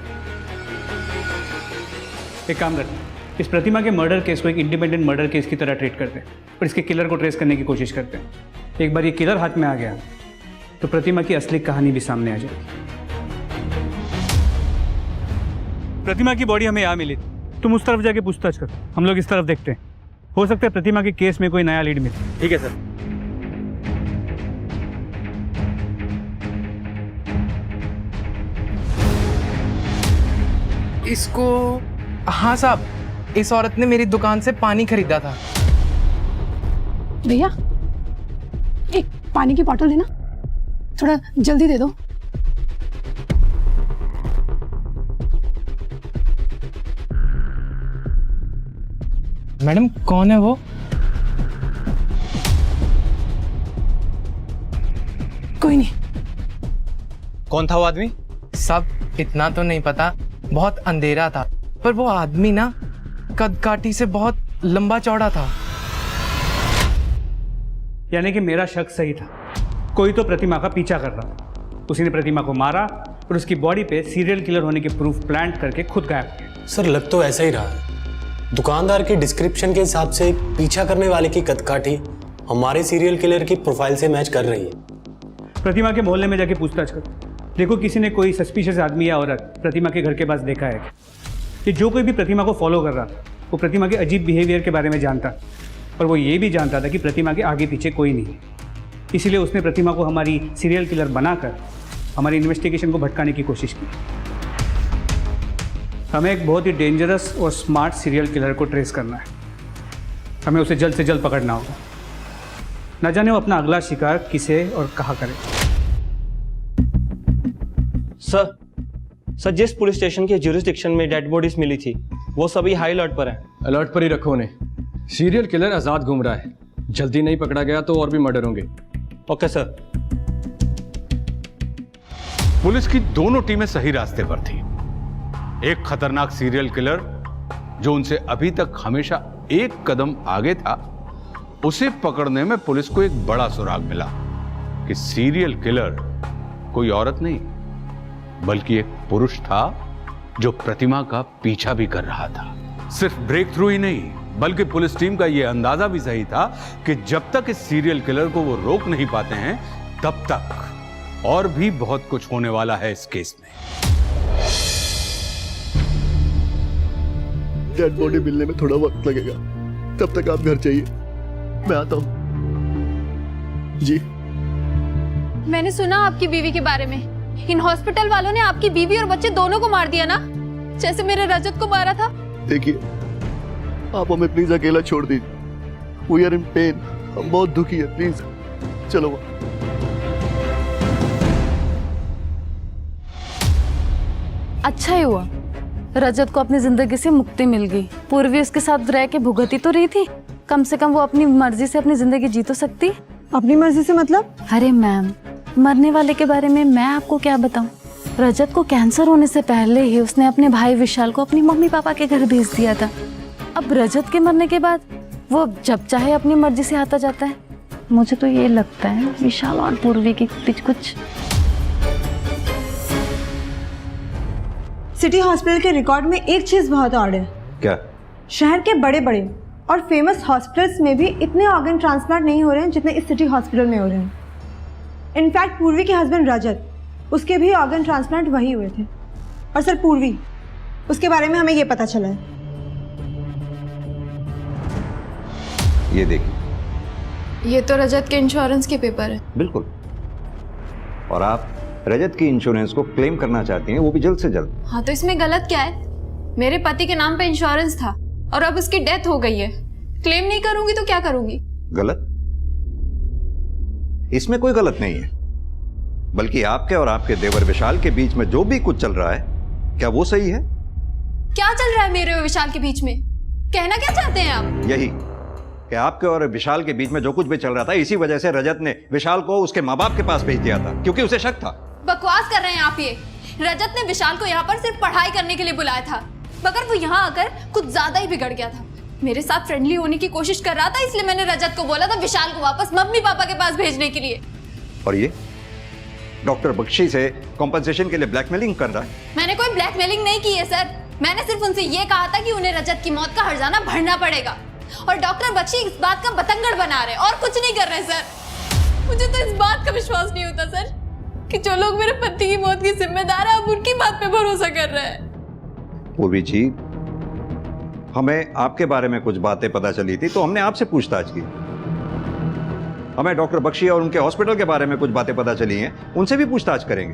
एक काम करते हैं, इस प्रतिमा के मर्डर केस को एक इंडिपेंडेंट मर्डर केस की तरह ट्रीट करते हैं और इसके किलर को ट्रेस करने की कोशिश करते हैं। एक बार ये किलर हाथ में आ गया तो प्रतिमा की असली कहानी भी सामने आ जाएगी। प्रतिमा की बॉडी हमें यहाँ मिली, तुम उस तरफ जाके पूछताछ करो, हम लोग इस तरफ देखते हैं। हो सकता है प्रतिमा के केस में कोई नया लीड मिले। ठीक है सर। इसको, हाँ साहब, इस औरत ने मेरी दुकान से पानी खरीदा था। भैया एक पानी की बॉटल देना, थोड़ा जल्दी दे दो। मैडम कौन है वो? कोई नहीं। कौन था वो आदमी? सब इतना तो नहीं पता, बहुत अंधेरा था, पर वो आदमी ना कद काठी से बहुत लंबा चौड़ा था। यानी कि मेरा शक सही था, कोई तो प्रतिमा का पीछा कर रहा था। उसी ने प्रतिमा को मारा और उसकी बॉडी पे सीरियल किलर होने के प्रूफ प्लांट करके खुद गायब किया। सर लग तो ऐसा ही रहा है। दुकानदार की डिस्क्रिप्शन के हिसाब से पीछा करने वाले की कदकाठी हमारे सीरियल किलर की प्रोफाइल से मैच कर रही है। प्रतिमा के मोहल्ले में जाके पूछताछ करो, देखो किसी ने कोई सस्पिशियस आदमी या औरत प्रतिमा के घर के पास देखा है कि जो कोई भी प्रतिमा को फॉलो कर रहा था वो प्रतिमा के अजीब बिहेवियर के बारे में जानता, और वो ये भी जानता था कि प्रतिमा के आगे पीछे कोई नहीं है। इसीलिए उसने प्रतिमा को हमारी सीरियल किलर बनाकर हमारी इन्वेस्टिगेशन को भटकाने की कोशिश की। हमें एक बहुत ही डेंजरस और स्मार्ट सीरियल किलर को ट्रेस करना है। हमें उसे जल्द से जल्द पकड़ना होगा, न जाने वो अपना अगला शिकार किसे और कहाँ करे। सर जिस पुलिस स्टेशन के ज्यूरिसडिक्शन में डेड बॉडीज मिली थी वो सभी हाई अलर्ट पर है। अलर्ट पर ही रखो उन्हें। सीरियल किलर आजाद घूम रहा है, जल्दी नहीं पकड़ा गया तो और भी मर्डर होंगे। Okay sir. पुलिस की दोनों टीमें सही रास्ते पर थी। एक खतरनाक सीरियल किलर जो उनसे अभी तक हमेशा एक कदम आगे था, उसे पकड़ने में पुलिस को एक बड़ा सुराग मिला कि सीरियल किलर कोई औरत नहीं बल्कि एक पुरुष था जो प्रतिमा का पीछा भी कर रहा था। सिर्फ ब्रेक थ्रू ही नहीं बल्कि पुलिस टीम का यह अंदाजा भी सही था कि जब तक इस सीरियल किलर को वो रोक नहीं पाते हैं तब तक और भी बहुत कुछ होने वाला है इस केस में। डेड बॉडी मिलने में थोड़ा वक्त लगेगा, तब तक आप घर जाइए, मैं आता हूं। जी मैंने सुना आपकी बीवी के बारे में। इन हॉस्पिटल वालों ने आपकी बीवी और बच्चे दोनों को मार दिया ना, जैसे मेरे रजत को मारा था। देखिए, आप हमें प्लीज अकेला छोड़ दीजिए। वी आर इन पेन, हम बहुत दुखी है, प्लीज चलो। अच्छा ही हुआ रजत को अपनी जिंदगी से मुक्ति मिल गई। पूर्वी उसके साथ रह के भुगती तो रही थी, कम से कम वो अपनी मर्जी से अपनी जिंदगी जी तो सकती। अपनी मर्जी से मतलब? अरे मैम, मरने वाले के बारे में मैं आपको क्या बताऊं। रजत को कैंसर होने से पहले ही उसने अपने भाई विशाल को अपनी मम्मी पापा के घर भेज दिया था। अब रजत के मरने के बाद वो जब चाहे अपनी मर्जी से आता जाता है। मुझे तो ये लगता है विशाल और पूर्वी के बीच कुछ। सिटी हॉस्पिटल के रिकॉर्ड में एक चीज बहुत ऑड है। क्या? शहर के बड़े बड़े और फेमस हॉस्पिटल्स में भी इतने ऑर्गन ट्रांसप्लांट नहीं हो रहे हैं जितने इस सिटी हॉस्पिटल में हो रहे हैं। इनफैक्ट पूर्वी के हस्बैंड रजत, उसके भी ऑर्गन ट्रांसप्लांट वही हुए थे। और सर पूर्वी, उसके बारे में हमें ये पता चला है। ये देखिए, ये तो रजत के इंश्योरेंस के पेपर है। बिल्कुल। और आप रजत की इंश्योरेंस को क्लेम करना चाहती हैं, वो भी जल्द से जल्द। हाँ तो इसमें गलत क्या है? मेरे पति के नाम पे इंश्योरेंस था और अब उसकी डेथ हो गई है। क्लेम नहीं करूंगी तो क्या करूंगी? गलत? इसमें कोई गलत नहीं है, बल्कि आपके और आपके देवर विशाल के बीच में जो भी कुछ चल रहा है, क्या वो सही है? क्या चल रहा है मेरे और विशाल के बीच में? कहना क्या चाहते हैं आप? यही कि आपके और विशाल के बीच में जो कुछ भी चल रहा था, इसी वजह से रजत ने विशाल को उसके माँ बाप के पास भेज दिया था, क्योंकि उसे शक था। बकवास कर रहे हैं आप ये। रजत ने विशाल को यहाँ पर सिर्फ पढ़ाई करने के लिए बुलाया था, मगर वो यहाँ आकर कुछ ज्यादा ही बिगड़ गया था। मेरे साथ फ्रेंडली होने की कोशिश कर रहा था, इसलिए मैंने रजत को बोला था विशाल को वापस मम्मी पापा के पास भेजने के लिए। और ये डॉक्टर बख्शी से कॉम्पनसेशन के लिए ब्लैकमेलिंग कर रहा है। मैंने कोई ब्लैकमेलिंग नहीं की है सर। मैंने सिर्फ उनसे ये कहा था कि उन्हें रजत की मौत का हर्जाना भरना पड़ेगा, और डॉक्टर बख्शी इस बात का बतंगड़ बना रहे और कुछ नहीं कर रहे सर। मुझे तो इस बात का विश्वास नहीं होता सर कि जो लोग मेरे पति की मौत के जिम्मेदार है अब उनकी बात पे भरोसा कर रहे हैं। पूर्वी जी, हमें आपके बारे में कुछ बातें पता चली थी तो हमने आपसे पूछताछ की। हमें डॉक्टर बख्शी और उनके हॉस्पिटल के बारे में कुछ बातें पता चली हैं, उनसे भी पूछताछ करेंगे।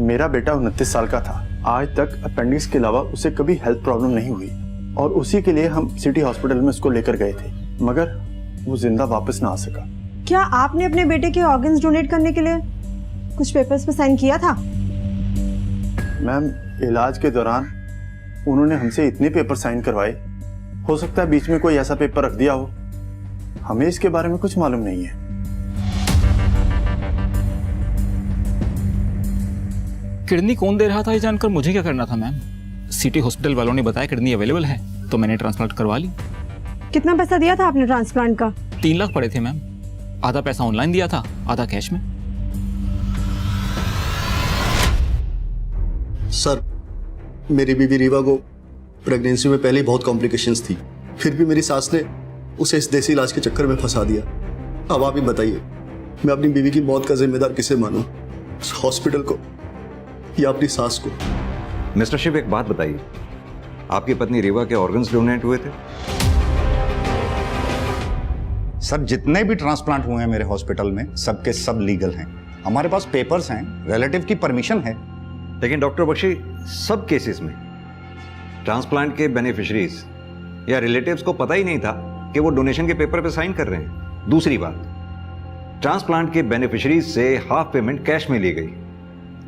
मेरा बेटा 29 साल का था। आज तक अपेंडिक्स के अलावा उसे कभी हेल्थ प्रॉब्लम नहीं हुई, और उसी के लिए हम सिटी हॉस्पिटल में उसको लेकर गए थे, मगर वो जिंदा वापस ना आ सका। क्या आपने अपने बेटे के ऑर्गन्स डोनेट करने के लिए कुछ पेपर्स पे साइन किया था? मैम, इलाज के दौरान उन्होंने हमसे इतने पेपर साइन करवाए, हो सकता है बीच में कोई ऐसा पेपर रख दिया हो। हमें इसके बारे में कुछ मालूम नहीं है। किडनी कौन दे रहा था ये जानकर मुझे क्या करना था मैम? सिटी हॉस्पिटल वालों ने बताया किडनी अवेलेबल है तो मैंने ट्रांसप्लांट करवा ली। कितना पैसा दिया था आपने ट्रांसप्लांट का? 3 लाख पड़े थे मैम। आधा पैसा ऑनलाइन दिया था, आधा कैश में। सर, मेरी बीवी रीवा को प्रेगनेंसी में पहले ही बहुत कॉम्प्लिकेशंस थी, फिर भी मेरी सास ने उसे इस देसी इलाज के चक्कर में फंसा दिया। अब आप ही बताइए, मैं अपनी बीवी की मौत का जिम्मेदार किसे मानूं? उस हॉस्पिटल को या अपनी सास को? मिस्टर शिव, एक बात बताइए, आपकी पत्नी रीवा के ऑर्गन्स डोनेट हुए थे? सर, जितने भी ट्रांसप्लांट हुए हैं मेरे हॉस्पिटल में सबके सब लीगल हैं। हमारे पास पेपर्स हैं, रिलेटिव की परमिशन है। लेकिन डॉक्टर बख्शी, सब केसेस में ट्रांसप्लांट के बेनिफिशरीज या रिलेटिव्स को पता ही नहीं था कि वो डोनेशन के पेपर पे साइन कर रहे हैं। दूसरी बात, ट्रांसप्लांट के बेनिफिशरीज से हाफ पेमेंट कैश में ली गई,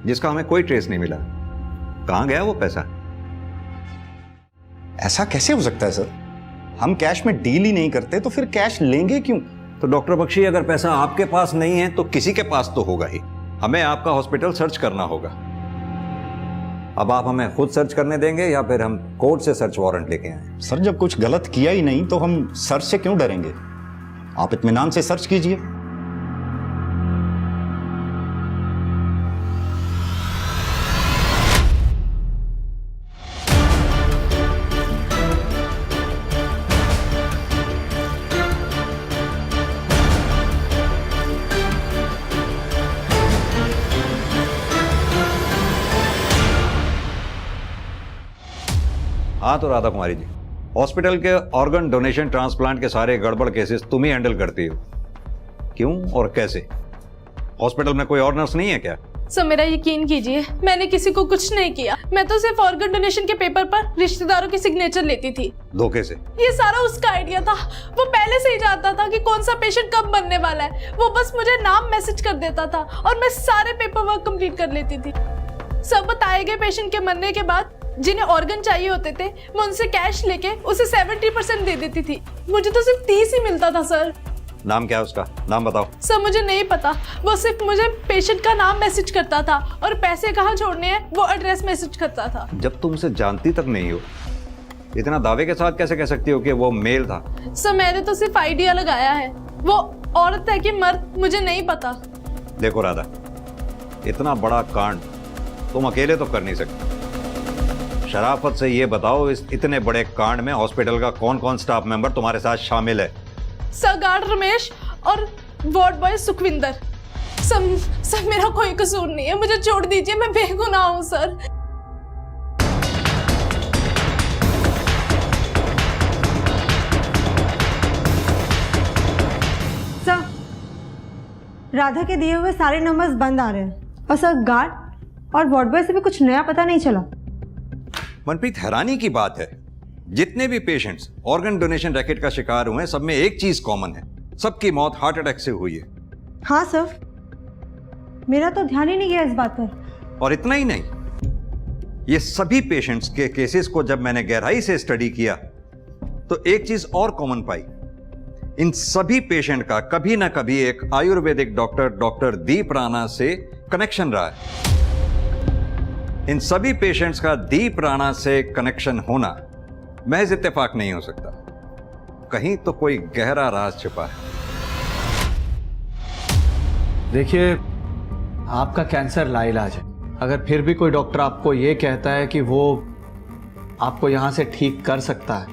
जिसका हमें कोई ट्रेस नहीं मिला। कहां गया वो पैसा? ऐसा कैसे हो सकता है सर? हम कैश में डील ही नहीं करते, तो फिर कैश लेंगे क्यों? तो डॉक्टर बख्शी, अगर पैसा आपके पास नहीं है तो किसी के पास तो होगा ही। हमें आपका हॉस्पिटल सर्च करना होगा। अब आप हमें खुद सर्च करने देंगे या फिर हम कोर्ट से सर्च वारंट लेके आए? सर, जब कुछ गलत किया ही नहीं तो हम सर्च से क्यों डरेंगे? आप इत्मीनान से सर्च कीजिए। हाँ तो राधा कुमारी जी, हॉस्पिटल के ऑर्गन डोनेशन ट्रांसप्लांट के सारे गड़बड़ केसेस तुम ही हैंडल करती हो। क्यों और कैसे? हॉस्पिटल में कोई और नर्स नहीं है क्या? सर, मेरा यकीन कीजिए, मैंने किसी को कुछ नहीं किया। मैं तो सिर्फ ऑर्गन डोनेशन के पेपर पर रिश्तेदारों की सिग्नेचर लेती थी। धोखे से? ये सारा उसका आइडिया था। वो पहले से ही जानता था कि कौन सा पेशेंट कब बनने वाला है। वो बस मुझे नाम मैसेज कर देता था और मैं सारे पेपर वर्क कंप्लीट कर लेती थी। सब बताए गए पेशेंट के मरने के बाद जिन्हें ऑर्गन चाहिए होते थे, मैं उनसे कैश लेके उसे 70% दे देती थी। मुझे तो सिर्फ 30 ही मिलता था सर। नाम क्या है उसका? नाम बताओ। सर, मुझे नहीं पता। वो सिर्फ मुझे पेशेंट का नाम मैसेज करता था और पैसे कहाँ छोड़ने हैं वो एड्रेस मैसेज करता था। जब तुम उसे जानती तक नहीं हो, इतना दावे के साथ कैसे कह सकती हो कि वो मेल था? सर, मैंने तो सिर्फ आइडिया लगाया है। वो औरत है कि मर्द मुझे नहीं पता। देखो राधा, इतना बड़ा कांड तुम अकेले तो कर नहीं सकते। शराफत से ये बताओ, इस इतने बड़े कांड में हॉस्पिटल का कौन कौन स्टाफ मेंबर तुम्हारे साथ शामिल है? सर, गार्ड रमेश और वार्ड बॉय सुखविंदर। सर, मेरा कोई कसूर नहीं है, मुझे छोड़ दीजिए, मैं बेगुनाह हूँ सर। सर, राधा के दिए हुए सारे नंबर्स बंद आ रहे हैं और सर गार्ड और वार्ड बॉय से भी कुछ नया पता नहीं चला। मनप्रीत, हैरानी की बात है, जितने भी पेशेंट्स ऑर्गन डोनेशन रैकेट का शिकार हुए हैं, सब में एक चीज कॉमन है, सबकी मौत हार्ट अटैक से हुई है। हाँ सर, मेरा तो ध्यान ही नहीं गया इस बात पर। और इतना ही नहीं, ये सभी पेशेंट्स के केसेस को जब मैंने गहराई से स्टडी किया तो एक चीज और कॉमन पाई। इन सभी पेशेंट का कभी ना कभी एक आयुर्वेदिक डॉक्टर दीप राणा से कनेक्शन रहा है। इन सभी पेशेंट्स का दीप राणा से कनेक्शन होना महज इत्तेफाक नहीं हो सकता, कहीं तो कोई गहरा राज छिपा है। देखिए, आपका कैंसर लाइलाज है। अगर फिर भी कोई डॉक्टर आपको ये कहता है कि वो आपको यहां से ठीक कर सकता है,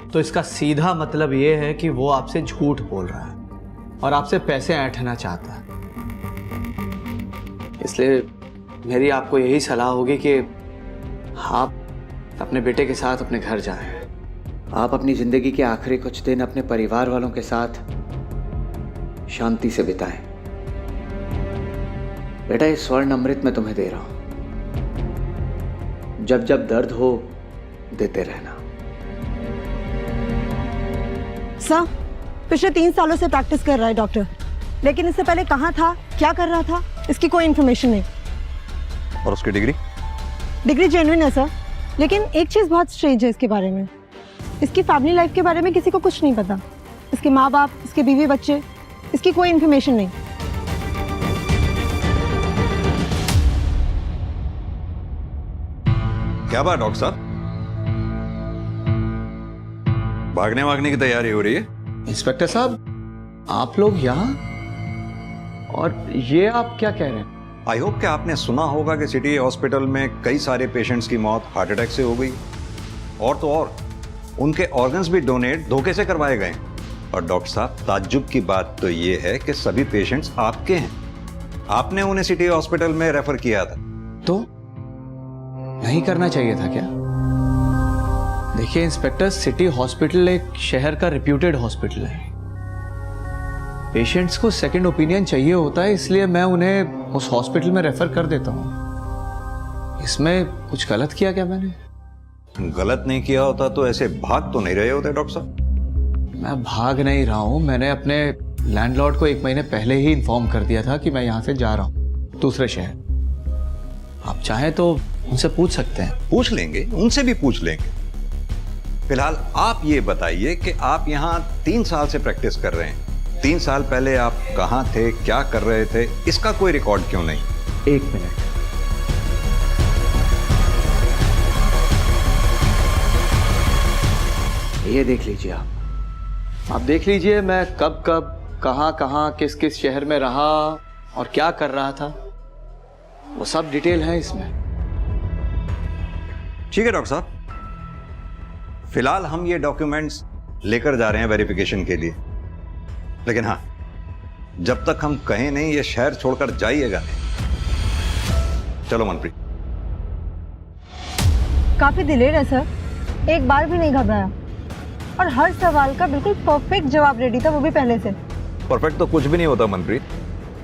तो इसका सीधा मतलब ये है कि वो आपसे झूठ बोल रहा है और आपसे पैसे ऐंठना चाहता है। इसलिए मेरी आपको यही सलाह होगी कि आप अपने बेटे के साथ अपने घर जाएं। आप अपनी जिंदगी के आखिरी कुछ दिन अपने परिवार वालों के साथ शांति से बिताएं। बेटा, ये स्वर्ण अमृत मैं तुम्हें दे रहा हूं, जब जब दर्द हो देते रहना। सर, पिछले 3 सालों से प्रैक्टिस कर रहा है डॉक्टर, लेकिन इससे पहले कहाँ था, क्या कर रहा था, इसकी कोई इन्फॉर्मेशन नहीं। और उसकी डिग्री जेन्युइन है सर, लेकिन एक चीज़ बहुत स्ट्रेंज है इसके बारे में। इसकी फैमिली लाइफ के बारे में किसी को कुछ नहीं पता। इसके माँ बाप, इसके बीवी बच्चे, इसकी कोई इन्फॉर्मेशन नहीं। क्या बात डॉक्टर साहब, भागने की तैयारी हो रही है? इंस्पेक्टर साहब, आप लोग यहाँ, और ये आप क्या कह रहे हैं? आई होप कि आपने सुना होगा कि सिटी हॉस्पिटल में कई सारे पेशेंट्स की मौत हार्ट अटैक से हो गई, और तो और उनके ऑर्गन्स भी डोनेट धोखे से करवाए गए। और डॉक्टर साहब, ताज्जुब की बात तो ये है कि सभी पेशेंट्स आपके हैं। आपने उन्हें सिटी हॉस्पिटल में रेफर किया था। तो नहीं करना चाहिए था क्या? देखिए इंस्पेक्टर, सिटी हॉस्पिटल एक शहर का रिप्यूटेड हॉस्पिटल है। पेशेंट्स को सेकंड ओपिनियन चाहिए होता है, इसलिए मैं उन्हें उस हॉस्पिटल में रेफर कर देता हूँ। इसमें कुछ गलत किया क्या मैंने? गलत नहीं किया होता तो ऐसे भाग तो नहीं रहे होते डॉक्टर साहब। मैं भाग नहीं रहा हूँ। मैंने अपने लैंडलॉर्ड को 1 महीने पहले ही इन्फॉर्म कर दिया था कि मैं यहाँ से जा रहा हूँ दूसरे शहर। आप चाहें तो उनसे पूछ सकते हैं। पूछ लेंगे, उनसे भी पूछ लेंगे। फिलहाल आप ये बताइए कि आप यहाँ 3 साल से प्रैक्टिस कर रहे हैं। 3 साल पहले आप कहाँ थे, क्या कर रहे थे, इसका कोई रिकॉर्ड क्यों नहीं? 1 मिनट। ये देख लीजिए आप देख लीजिए मैं कब कब कहाँ किस किस शहर में रहा और क्या कर रहा था, वो सब डिटेल है इसमें। ठीक है डॉक्टर साहब, फिलहाल हम ये डॉक्यूमेंट्स लेकर जा रहे हैं वेरिफिकेशन के लिए। लेकिन हाँ, जब तक हम कहें नहीं ये शहर छोड़कर जाइएगा नहीं। चलो मनप्रीत। काफी दिलेर है सर, एक बार भी नहीं घबराया और हर सवाल का बिल्कुल परफेक्ट जवाब रेडी था, वो भी पहले से। परफेक्ट तो कुछ भी नहीं होता मनप्रीत,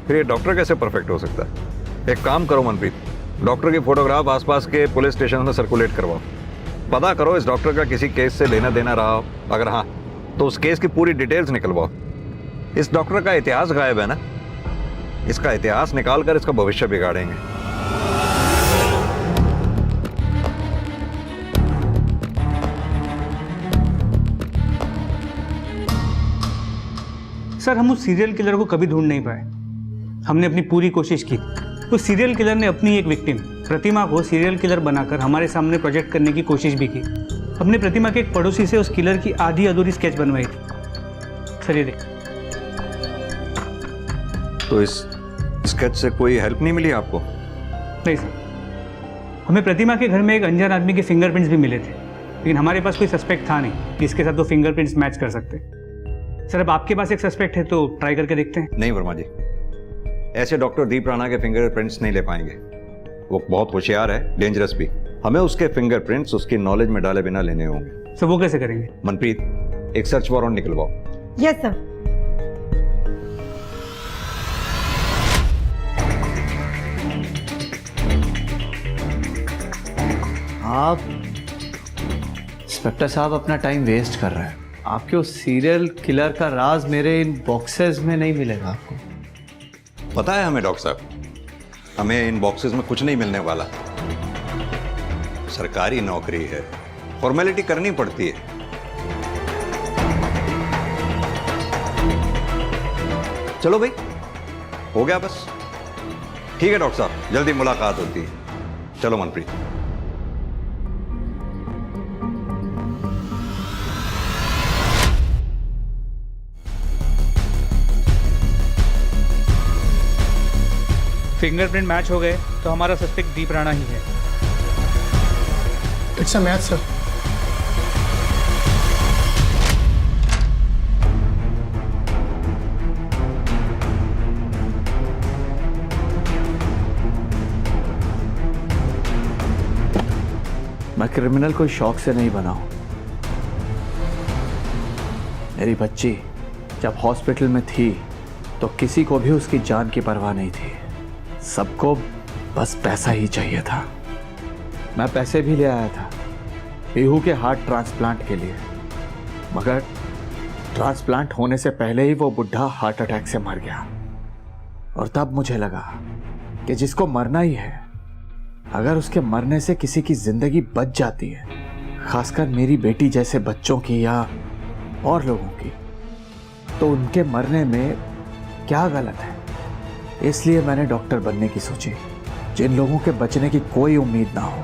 फिर ये डॉक्टर कैसे परफेक्ट हो सकता है? एक काम करो मनप्रीत, डॉक्टर की फोटोग्राफ आसपास के पुलिस स्टेशन में सर्कुलेट करवाओ। पता करो इस डॉक्टर का किसी केस से लेना देना रहा हो, अगर हाँ तो उस केस की पूरी डिटेल्स निकलवाओ। इस डॉक्टर का इतिहास गायब है ना, इसका इतिहास निकाल कर इसका भविष्य बिगाड़ेंगे। सर, हम उस सीरियल किलर को कभी ढूंढ नहीं पाए। हमने अपनी पूरी कोशिश की। उस सीरियल किलर ने अपनी एक विक्टिम प्रतिमा को सीरियल किलर बनाकर हमारे सामने प्रोजेक्ट करने की कोशिश भी की। हमने प्रतिमा के एक पड़ोसी से उस किलर की आधी अधूरी स्केच बनवाई थी। सर ये देख। तो इस स्केच से कोई हेल्प नहीं मिली आपको? नहीं सर, हमें प्रतिमा के घर में एक अनजान आदमी के फिंगरप्रिंट्स भी मिले थे, लेकिन हमारे पास कोई सस्पेक्ट था नहीं जिसके साथ वो फिंगरप्रिंट्स मैच कर सकते। सर, अब आपके पास एक सस्पेक्ट है तो ट्राई करके देखते हैं। नहीं वर्मा जी, ऐसे डॉक्टर दीप राणा के फिंगरप्रिंट्स नहीं ले पाएंगे। वो बहुत होशियार है, डेंजरस भी। हमें उसके फिंगरप्रिंट्स उसकी नॉलेज में डाले बिना लेने होंगे। सर वो कैसे करेंगे? मनप्रीत, एक सर्च वारंट निकलवाओ। Yes sir. आप इंस्पेक्टर साहब अपना टाइम वेस्ट कर रहे हैं। आपके उस सीरियल किलर का राज मेरे इन बॉक्सेस में नहीं मिलेगा आपको। पता है हमें डॉक्टर साहब, हमें इन बॉक्सेस में कुछ नहीं मिलने वाला। सरकारी नौकरी है, फॉर्मेलिटी करनी पड़ती है। चलो भाई, हो गया बस। ठीक है डॉक्टर साहब, जल्दी मुलाकात होती है। चलो मनप्रीत। फिंगरप्रिंट मैच हो गए तो हमारा सस्पेक्ट दीप राणा ही है। It's a match sir. मैं क्रिमिनल कोई शौक से नहीं बना हूं। मेरी बच्ची जब हॉस्पिटल में थी तो किसी को भी उसकी जान की परवाह नहीं थी। सबको बस पैसा ही चाहिए था। मैं पैसे भी ले आया था पीहू के हार्ट ट्रांसप्लांट के लिए, मगर ट्रांसप्लांट होने से पहले ही वो बुढ़ा हार्ट अटैक से मर गया। और तब मुझे लगा कि जिसको मरना ही है, अगर उसके मरने से किसी की जिंदगी बच जाती है, खासकर मेरी बेटी जैसे बच्चों की या और लोगों की, तो उनके मरने में क्या गलत है। इसलिए मैंने डॉक्टर बनने की सोची। जिन लोगों के बचने की कोई उम्मीद ना हो,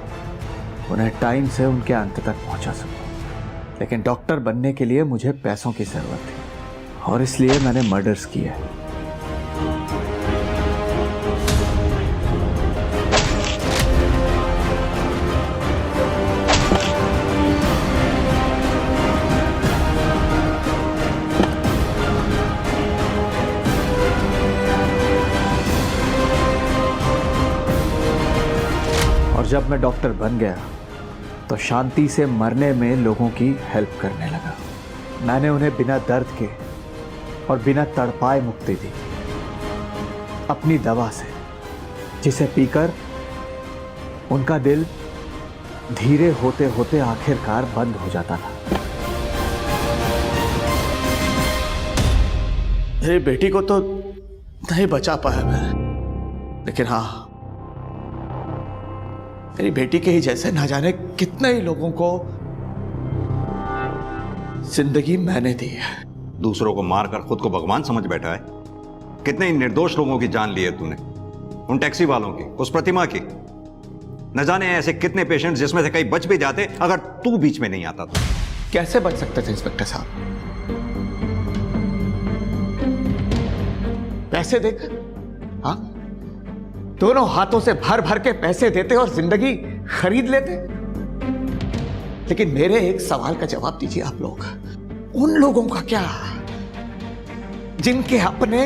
उन्हें टाइम से उनके अंत तक पहुंचा सकूं। लेकिन डॉक्टर बनने के लिए मुझे पैसों की जरूरत थी और इसलिए मैंने मर्डर्स किए। जब मैं डॉक्टर बन गया तो शांति से मरने में लोगों की हेल्प करने लगा। मैंने उन्हें बिना दर्द के और बिना तड़पाए मुक्ति दी, अपनी दवा से, जिसे पीकर उनका दिल धीरे होते होते आखिरकार बंद हो जाता था। मेरी बेटी को तो नहीं बचा पाया मैं, लेकिन हाँ, मेरी बेटी के ही जैसे ना जाने कितने ही लोगों को जिंदगी मैंने दी है। दूसरों को मारकर खुद को भगवान समझ बैठा है। कितने ही निर्दोष लोगों की जान ली है तूने, उन टैक्सी वालों की, उस प्रतिमा की। न जाने ऐसे कितने पेशेंट्स जिसमें से कई बच भी जाते अगर तू बीच में नहीं आता तो। कैसे बच सकते थे इंस्पेक्टर साहब? पैसे देकर, हाँ, दोनों हाथों से भर भर के पैसे देते और जिंदगी खरीद लेते। लेकिन मेरे एक सवाल का जवाब दीजिए आप लोग, उन लोगों का क्या जिनके अपने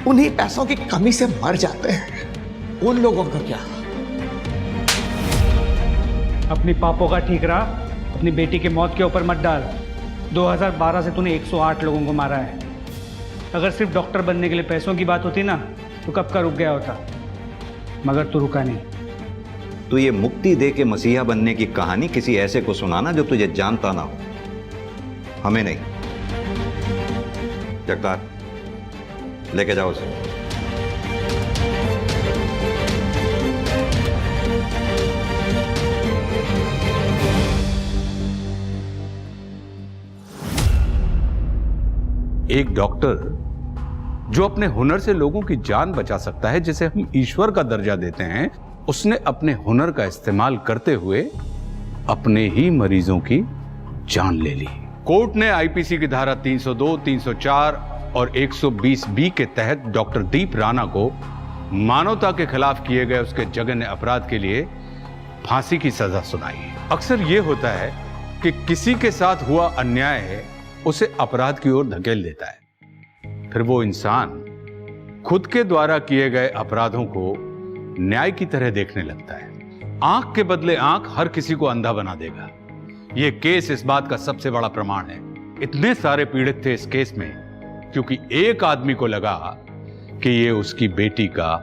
उन्हीं पैसों की कमी से मर जाते हैं? उन लोगों का क्या? अपनी पापों का ठीक रहा, अपनी बेटी की मौत के ऊपर मत डाल। 2012 से तूने 108 लोगों को मारा है। अगर सिर्फ डॉक्टर बनने के लिए पैसों की बात होती ना तो कब का रुक गया होता, मगर तू रुका नहीं। तो ये मुक्ति दे के मसीहा बनने की कहानी किसी ऐसे को सुनाना जो तुझे जानता ना हो, हमें नहीं। जगतार, लेके जाओ उसे। एक डॉक्टर जो अपने हुनर से लोगों की जान बचा सकता है, जिसे हम ईश्वर का दर्जा देते हैं, उसने अपने हुनर का इस्तेमाल करते हुए अपने ही मरीजों की जान ले ली। कोर्ट ने आईपीसी की धारा 302, 304 और 120B के तहत डॉक्टर दीप राणा को मानवता के खिलाफ किए गए उसके जघन्य अपराध के लिए फांसी की सजा सुनाई। अक्सर यह होता है कि किसी के साथ हुआ अन्याय उसे अपराध की ओर धकेल देता है, फिर वो इंसान खुद के द्वारा किए गए अपराधों को न्याय की तरह देखने लगता है। आंख के बदले आंख हर किसी को अंधा बना देगा। यह केस इस बात का सबसे बड़ा प्रमाण है। इतने सारे पीड़ित थे इस केस में क्योंकि एक आदमी को लगा कि यह उसकी बेटी का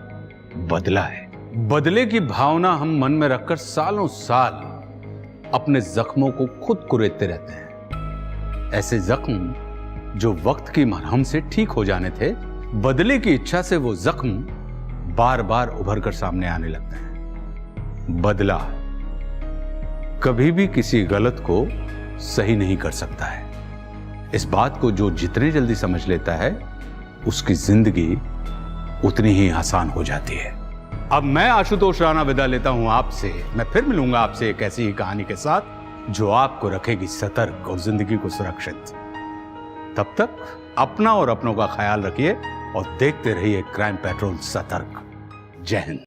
बदला है। बदले की भावना हम मन में रखकर सालों साल अपने जख्मों को खुद कुरेदते रहते हैं। ऐसे जख्म जो वक्त की मरहम से ठीक हो जाने थे, बदले की इच्छा से वो जख्म बार बार उभर कर सामने आने लगते हैं। बदला कभी भी किसी गलत को सही नहीं कर सकता है। इस बात को जो जितने जल्दी समझ लेता है, उसकी जिंदगी उतनी ही आसान हो जाती है। अब मैं आशुतोष राणा विदा लेता हूं आपसे। मैं फिर मिलूंगा आपसे एक ऐसी ही कहानी के साथ जो आपको रखेगी सतर्क और जिंदगी को सुरक्षित। तब तक अपना और अपनों का ख्याल रखिए और देखते रहिए क्राइम पेट्रोल सतर्क। जय हिंद।